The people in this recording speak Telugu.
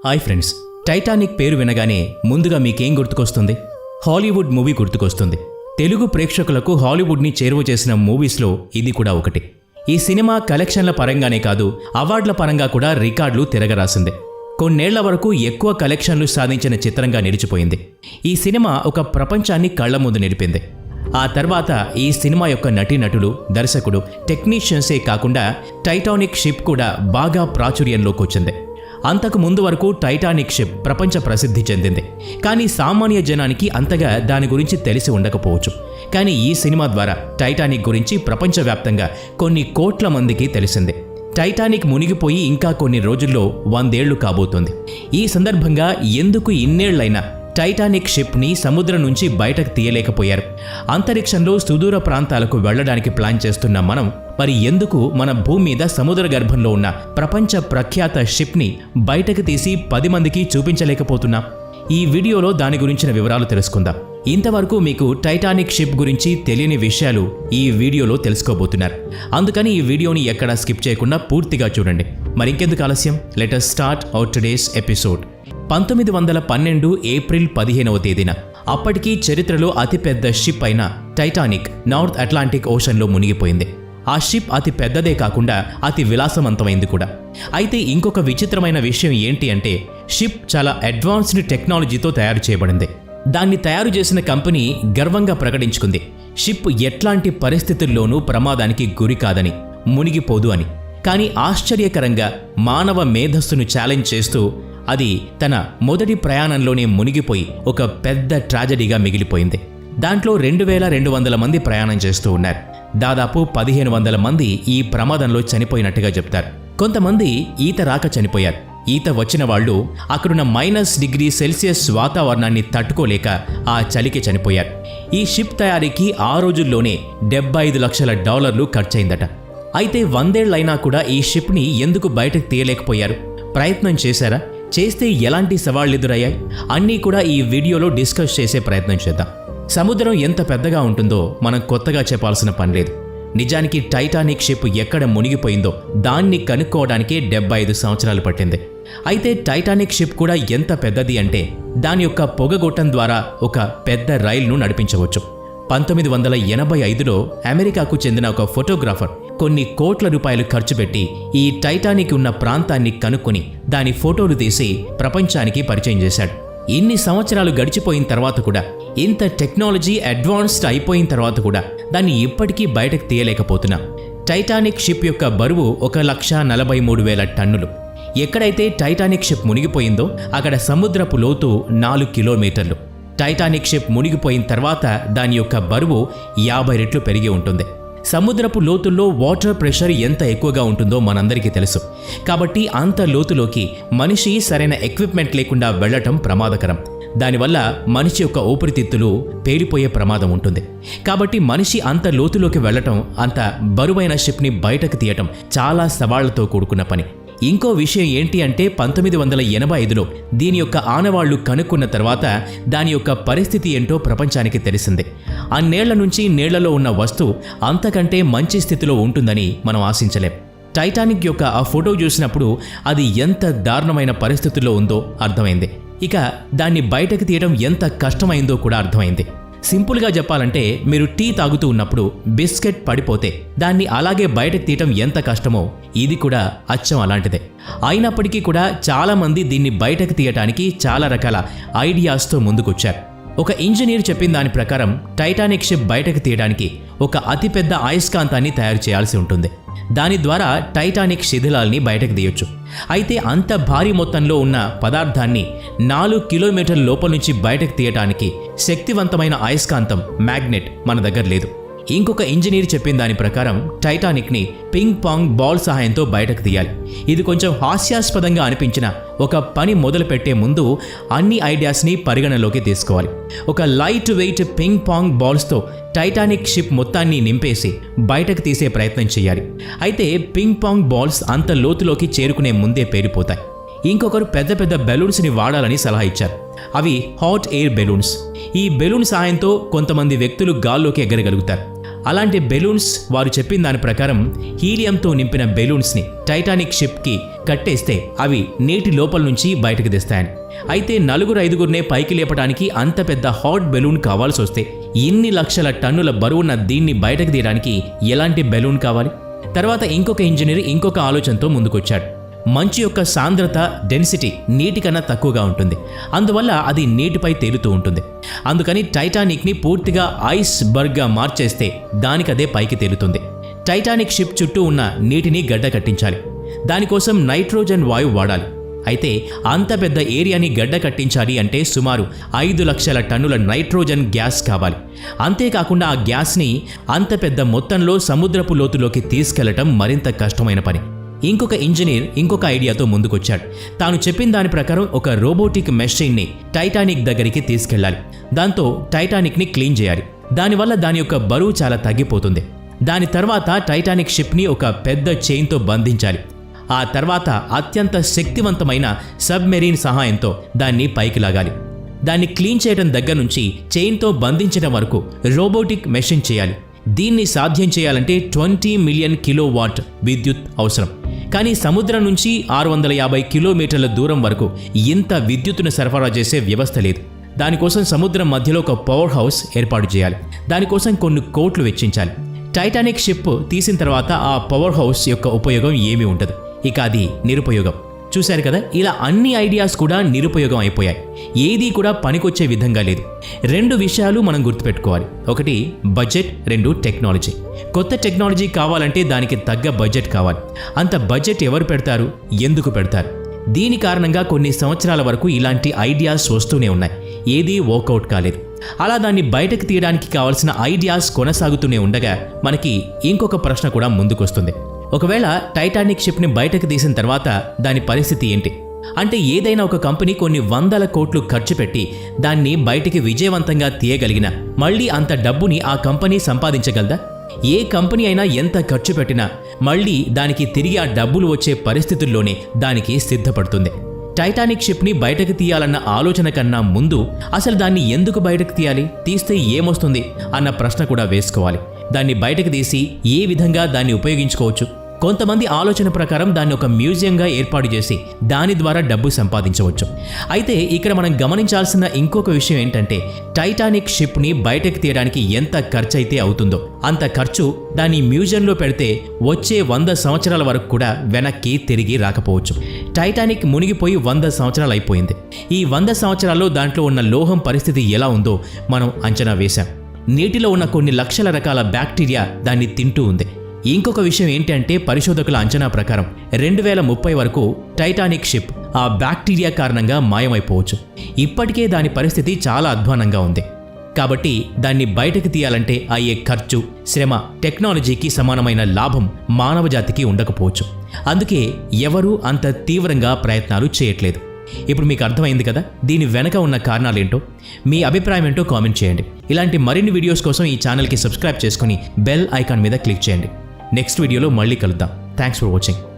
హాయ్ ఫ్రెండ్స్, టైటానిక్ పేరు వినగానే ముందుగా మీకేం గుర్తుకొస్తుంది? హాలీవుడ్ మూవీ గుర్తుకొస్తుంది. తెలుగు ప్రేక్షకులకు హాలీవుడ్ని చేరువ చేసిన మూవీస్లో ఇది కూడా ఒకటి. ఈ సినిమా కలెక్షన్ల పరంగానే కాదు, అవార్డుల పరంగా కూడా రికార్డులు తిరగరాసింది. కొన్నేళ్ల వరకు ఎక్కువ కలెక్షన్లు సాధించిన చిత్రంగా నిలిచిపోయింది. ఈ సినిమా ఒక ప్రపంచాన్ని కళ్ల ముందు నిలిపింది. ఆ తర్వాత ఈ సినిమా యొక్క నటీనటులు, దర్శకుడు, టెక్నీషియన్సే కాకుండా టైటానిక్ షిప్ కూడా బాగా ప్రాచుర్యంలోకి వచ్చింది. అంతకు ముందు వరకు టైటానిక్ షిప్ ప్రపంచ ప్రసిద్ధి చెందింది, కానీ సామాన్య జనానికి అంతగా దాని గురించి తెలిసి ఉండకపోవచ్చు. కానీ ఈ సినిమా ద్వారా టైటానిక్ గురించి ప్రపంచవ్యాప్తంగా కొన్ని కోట్ల మందికి తెలిసింది. టైటానిక్ మునిగిపోయి ఇంకా కొన్ని రోజుల్లో 100 ఏళ్లు కాబోతోంది. ఈ సందర్భంగా ఎందుకు ఇన్నేళ్లైనా టైటానిక్ షిప్ని సముద్రం నుంచి బయటకు తీయలేకపోయారు? అంతరిక్షంలో సుదూర ప్రాంతాలకు వెళ్లడానికి ప్లాన్ చేస్తున్న మనం మరి ఎందుకు మన భూమి మీద సముద్ర గర్భంలో ఉన్న ప్రపంచ ప్రఖ్యాత షిప్ని బయటకు తీసి 10 మందికి చూపించలేకపోతున్నాం? ఈ వీడియోలో దాని గురించిన వివరాలు తెలుసుకుందాం. ఇంతవరకు మీకు టైటానిక్ షిప్ గురించి తెలియని విషయాలు ఈ వీడియోలో తెలుసుకోబోతున్నారు. అందుకని ఈ వీడియోని ఎక్కడా స్కిప్ చేయకుండా పూర్తిగా చూడండి. మరింకెందుకు ఆలస్యం, let us start our today's episode. 1912 April 15వ తేదీన అప్పటికీ చరిత్రలో అతిపెద్ద షిప్ అయిన టైటానిక్ నార్త్ అట్లాంటిక్ ఓషన్లో మునిగిపోయింది. ఆ షిప్ అతి పెద్దదే కాకుండా అతి విలాసవంతమైంది కూడా. అయితే ఇంకొక విచిత్రమైన విషయం ఏంటి అంటే, షిప్ చాలా అడ్వాన్స్డ్ టెక్నాలజీతో తయారు చేయబడింది. దాన్ని తయారు చేసిన కంపెనీ గర్వంగా ప్రకటించుకుంది, షిప్ ఎట్లాంటి పరిస్థితుల్లోనూ ప్రమాదానికి గురి కాదని, మునిగిపోదు అని. కానీ ఆశ్చర్యకరంగా మానవ మేధస్సును ఛాలెంజ్ చేస్తూ అది తన మొదటి ప్రయాణంలోనే మునిగిపోయి ఒక పెద్ద ట్రాజడీగా మిగిలిపోయింది. దాంట్లో 2200 మంది ప్రయాణం చేస్తూ ఉన్నారు. దాదాపు 1500 మంది ఈ ప్రమాదంలో చనిపోయినట్టుగా చెప్తారు. కొంతమంది ఈత రాక చనిపోయారు. ఈత వచ్చిన వాళ్ళు అక్కడున్న -°C వాతావరణాన్ని తట్టుకోలేక ఆ చలికి చనిపోయారు. ఈ షిప్ తయారీకి ఆ రోజుల్లోనే $75 లక్షల ఖర్చయిందట. అయితే 100 ఏళ్లైనా కూడా ఈ షిప్ని ఎందుకు బయటకు తీయలేకపోయారు? ప్రయత్నం చేశారా? చేస్తే ఎలాంటి సవాళ్లు ఎదురయ్యాయి? అన్నీ కూడా ఈ వీడియోలో డిస్కస్ చేసే ప్రయత్నం చేద్దాం. సముద్రం ఎంత పెద్దగా ఉంటుందో మనం కొత్తగా చెప్పాల్సిన పని లేదు. నిజానికి టైటానిక్ షిప్ ఎక్కడ మునిగిపోయిందో దాన్ని కనుక్కోవడానికే 75 సంవత్సరాలు పట్టింది. అయితే టైటానిక్ షిప్ కూడా ఎంత పెద్దది అంటే, దాని యొక్క పొగగొట్టం ద్వారా ఒక పెద్ద రైలును నడిపించవచ్చు. 1985లో అమెరికాకు చెందిన ఒక ఫోటోగ్రాఫర్ కొన్ని కోట్ల రూపాయలు ఖర్చు పెట్టి ఈ టైటానిక్ ఉన్న ప్రాంతాన్ని కనుక్కొని దాని ఫోటోలు తీసి ప్రపంచానికి పరిచయం చేశాడు. ఇన్ని సంవత్సరాలు గడిచిపోయిన తర్వాత కూడా, ఇంత టెక్నాలజీ అడ్వాన్స్డ్ అయిపోయిన తర్వాత కూడా దాన్ని ఇప్పటికీ బయటకు తీయలేకపోతున్నాం. టైటానిక్ షిప్ యొక్క బరువు 1,43,000 టన్నులు. ఎక్కడైతే టైటానిక్ షిప్ మునిగిపోయిందో అక్కడ సముద్రపు లోతు 4 కిలోమీటర్లు. టైటానిక్ షిప్ మునిగిపోయిన తర్వాత దాని యొక్క బరువు 50 రెట్లు పెరిగి ఉంటుంది. సముద్రపు లోతుల్లో వాటర్ ప్రెషర్ ఎంత ఎక్కువగా ఉంటుందో మనందరికీ తెలుసు. కాబట్టి అంత లోతులోకి మనిషి సరైన ఎక్విప్మెంట్ లేకుండా వెళ్లటం ప్రమాదకరం. దానివల్ల మనిషి యొక్క ఊపిరితిత్తులు పేలిపోయే ప్రమాదం ఉంటుంది. కాబట్టి మనిషి అంత లోతులోకి వెళ్లటం, అంత బరువైన షిప్ని బయటకు తీయటం చాలా సవాళ్లతో కూడుకున్న పని. ఇంకో విషయం ఏంటి అంటే, 1985లో దీని యొక్క ఆనవాళ్లు కనుక్కున్న తర్వాత దాని యొక్క పరిస్థితి ఏంటో ప్రపంచానికి తెలిసింది. అన్నేళ్ల నుంచి నీళ్లలో ఉన్న వస్తువు అంతకంటే మంచి స్థితిలో ఉంటుందని మనం ఆశించలేం. టైటానిక్ యొక్క ఆ ఫోటో చూసినప్పుడు అది ఎంత దారుణమైన పరిస్థితుల్లో ఉందో అర్థమైంది. ఇక దాన్ని బయటకు తీయడం ఎంత కష్టమైందో కూడా అర్థమైంది. సింపుల్గా చెప్పాలంటే, మీరు టీ తాగుతూ ఉన్నప్పుడు బిస్కెట్ పడిపోతే దాన్ని అలాగే బయటకు తీయటం ఎంత కష్టమో ఇది కూడా అచ్చం అలాంటిదే. అయినప్పటికీ కూడా చాలామంది దీన్ని బయటకు తీయటానికి చాలా రకాల ఐడియాస్తో ముందుకొచ్చారు. ఒక ఇంజనీర్ చెప్పిన దాని ప్రకారం టైటానిక్ షిప్ బయటకు తీయడానికి ఒక అతిపెద్ద అయస్కాంతాన్ని తయారు చేయాల్సి ఉంటుంది. దాని ద్వారా టైటానిక్ శిథిలాల్ని బయటకు తీయొచ్చు. అయితే అంత భారీ మొత్తంలో ఉన్న పదార్థాన్ని 4 కిలోమీటర్ల లోపల నుంచి బయటకు తీయటానికి శక్తివంతమైన అయస్కాంతం, మ్యాగ్నెట్ మన దగ్గర లేదు. ఇంకొక ఇంజనీర్ చెప్పిన దాని ప్రకారం టైటానిక్ని పింగ్ పాంగ్ బాల్ సహాయంతో బయటకు తీయాలి. ఇది కొంచెం హాస్యాస్పదంగా అనిపించిన ఒక పని మొదలు పెట్టే ముందు అన్ని ఐడియాస్ని పరిగణలోకి తీసుకోవాలి. ఒక లైట్ వెయిట్ పింగ్ పాంగ్ బాల్స్తో టైటానిక్ షిప్ మొత్తాన్ని నింపేసి బయటకు తీసే ప్రయత్నం చేయాలి. అయితే పింగ్ పాంగ్ బాల్స్ అంత లోతులోకి చేరుకునే ముందే పేరిపోతాయి. ఇంకొకరు పెద్ద పెద్ద బెలూన్స్ని వాడాలని సలహా ఇచ్చారు. అవి హాట్ ఎయిర్ బెలూన్స్. ఈ బెలూన్ సహాయంతో కొంతమంది వ్యక్తులు గాల్లోకి ఎగరగలుగుతారు. అలాంటి బెలూన్స్ వారు చెప్పిన దాని ప్రకారం హీలియంతో నింపిన బెలూన్స్ని టైటానిక్ షిప్కి కట్టేస్తే అవి నీటి లోపల నుంచి బయటకు తెస్తాయని. అయితే 4-5గురినే పైకి లేపడానికి అంత పెద్ద హాట్ బెలూన్ కావాల్సి వస్తే ఇన్ని లక్షల టన్నుల బరువున్న దీన్ని బయటకు తీయడానికి ఎలాంటి బెలూన్ కావాలి? తర్వాత ఇంకొక ఇంజనీర్ ఇంకొక ఆలోచనతో ముందుకొచ్చాడు. మంచు యొక్క సాంద్రత డెన్సిటీ నీటి కన్నా తక్కువగా ఉంటుంది, అందువల్ల అది నీటిపై తేలుతూ ఉంటుంది. అందుకని టైటానిక్ని పూర్తిగా ఐస్ బర్గ్గా మార్చేస్తే దానికదే పైకి తేలుతుంది. టైటానిక్ షిప్ చుట్టూ ఉన్న నీటిని గడ్డ కట్టించాలి. దానికోసం నైట్రోజన్ వాయువు వాడాలి. అయితే అంత పెద్ద ఏరియాని గడ్డ కట్టించాలి అంటే సుమారు 5 లక్షల టన్నుల నైట్రోజన్ గ్యాస్ కావాలి. అంతేకాకుండా ఆ గ్యాస్ని అంత పెద్ద మొత్తంలో సముద్రపు లోతులోకి తీసుకెళ్లటం మరింత కష్టమైన పని. ఇంకొక ఇంజనీర్ ఇంకొక ఐడియాతో ముందుకొచ్చాడు. తాను చెప్పిన దాని ప్రకారం ఒక రోబోటిక్ మెషిన్ని టైటానిక్ దగ్గరికి తీసుకెళ్లాలి. దాంతో టైటానిక్ని క్లీన్ చేయాలి. దానివల్ల దాని యొక్క బరువు చాలా తగ్గిపోతుంది. దాని తర్వాత టైటానిక్ షిప్ని ఒక పెద్ద చైన్తో బంధించాలి. ఆ తర్వాత అత్యంత శక్తివంతమైన సబ్మెరీన్ సహాయంతో దాన్ని పైకి లాగాలి. దాన్ని క్లీన్ చేయడం దగ్గర నుంచి చైన్తో బంధించడం వరకు రోబోటిక్ మెషిన్ చేయాలి. దీన్ని సాధ్యం చేయాలంటే 20 మిలియన్ కిలోవాట్ విద్యుత్ అవసరం. కానీ సముద్రం నుంచి 650 కిలోమీటర్ల దూరం వరకు ఇంత విద్యుత్తును సరఫరా చేసే వ్యవస్థ లేదు. దానికోసం సముద్రం మధ్యలో ఒక పవర్ హౌస్ ఏర్పాటు చేయాలి. దానికోసం కొన్ని కోట్లు వెచ్చించాలి. టైటానిక్ షిప్ తీసిన తర్వాత ఆ పవర్ హౌస్ యొక్క ఉపయోగం ఏమీ ఉండదు. ఇక అది నిరుపయోగం. చూశారు కదా, ఇలా అన్ని ఐడియాస్ కూడా నిరుపయోగం అయిపోయాయి. ఏదీ కూడా పనికొచ్చే విధంగా లేదు. 2 విషయాలు మనం గుర్తుపెట్టుకోవాలి. ఒకటి బడ్జెట్, 2 టెక్నాలజీ. కొత్త టెక్నాలజీ కావాలంటే దానికి తగ్గ బడ్జెట్ కావాలి. అంత బడ్జెట్ ఎవరు పెడతారు, ఎందుకు పెడతారు? దీని కారణంగా కొన్ని సంవత్సరాల వరకు ఇలాంటి ఐడియాస్ వస్తూనే ఉన్నాయి. ఏదీ వర్కౌట్ కాలేదు. అలా దాన్ని బయటకు తీయడానికి కావాల్సిన ఐడియాస్ కొనసాగుతూనే ఉండగా మనకి ఇంకొక ప్రశ్న కూడా ముందుకొస్తుంది. ఒకవేళ టైటానిక్ షిప్ని బయటకు తీసిన తర్వాత దాని పరిస్థితి ఏంటి? అంటే ఏదైనా ఒక కంపెనీ కొన్ని 100 కోట్లు ఖర్చు పెట్టి దాన్ని బయటికి విజయవంతంగా తీయగలిగినా మళ్ళీ అంత డబ్బుని ఆ కంపెనీ సంపాదించగలదా? ఏ కంపెనీ అయినా ఎంత ఖర్చు పెట్టినా మళ్ళీ దానికి తిరిగి ఆ డబ్బులు వచ్చే పరిస్థితుల్లోనే దానికి సిద్ధపడుతుంది. టైటానిక్ షిప్ని బయటకు తీయాలన్న ఆలోచన కన్నా ముందు అసలు దాన్ని ఎందుకు బయటకు తీయాలి, తీస్తే ఏమొస్తుంది అన్న ప్రశ్న కూడా వేసుకోవాలి. దాన్ని బయటకు తీసి ఏ విధంగా దాన్ని ఉపయోగించుకోవచ్చు? కొంతమంది ఆలోచన ప్రకారం దాన్ని ఒక మ్యూజియంగా ఏర్పాటు చేసి దాని ద్వారా డబ్బు సంపాదించవచ్చు. అయితే ఇక్కడ మనం గమనించాల్సిన ఇంకొక విషయం ఏంటంటే టైటానిక్ షిప్ని బయటకు తీయడానికి ఎంత ఖర్చు అయితే అవుతుందో అంత ఖర్చు దాన్ని మ్యూజియంలో పెడితే వచ్చే 100 సంవత్సరాల వరకు కూడా వెనక్కి తిరిగి రాకపోవచ్చు. టైటానిక్ మునిగిపోయి 100 సంవత్సరాలు అయిపోయింది. ఈ 100 సంవత్సరాల్లో దాంట్లో ఉన్న లోహం పరిస్థితి ఎలా ఉందో మనం అంచనా వేశాం. నీటిలో ఉన్న కొన్ని లక్షల రకాల బ్యాక్టీరియా దాన్ని తింటూ ఉంది. ఇంకొక విషయం ఏంటంటే పరిశోధకుల అంచనా ప్రకారం 2030 వరకు టైటానిక్ షిప్ ఆ బ్యాక్టీరియా కారణంగా మాయమైపోవచ్చు. ఇప్పటికే దాని పరిస్థితి చాలా అధ్వానంగా ఉంది. కాబట్టి దాన్ని బయటకు తీయాలంటే అయ్యే ఖర్చు, శ్రమ, టెక్నాలజీకి సమానమైన లాభం మానవజాతికి ఉండకపోవచ్చు. అందుకే ఎవరూ అంత తీవ్రంగా ప్రయత్నాలు చేయట్లేదు. ఇప్పుడు మీకు అర్థమైంది కదా దీని వెనక ఉన్న కారణాలేంటో? మీ అభిప్రాయం ఏంటో కామెంట్ చేయండి. ఇలాంటి మరిన్ని వీడియోస్ కోసం ఈ ఛానల్కి సబ్స్క్రైబ్ చేసుకుని బెల్ ఐకాన్ మీద క్లిక్ చేయండి. నెక్స్ట్ వీడియోలో మళ్ళీ కలుద్దాం. Thanks for watching.